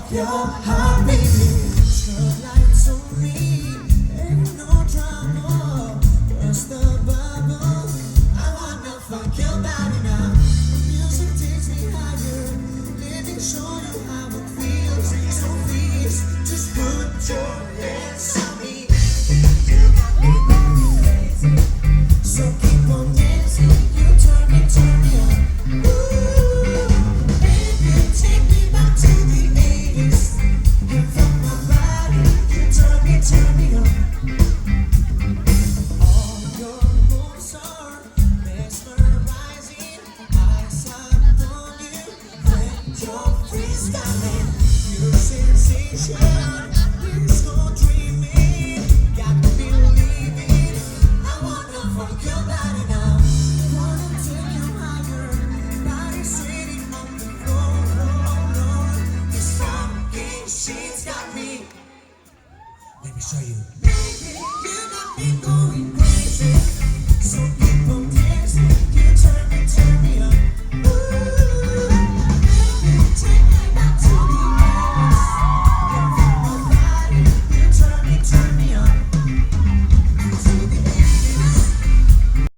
Your heart, baby. Shine lights on me. Ain't no drama. Burst the bubble. I wanna fuck your body now. Music takes me higher. Let me show you how it feels. So please, just put your hands on me. You got me going crazy. So keep on dancing. You turn me on. Ooh, baby, take me back to the 80s. And from my body, you turn me on. All your moves are mesmerizing. Eyes up on you when you're freestyling. Your sensation.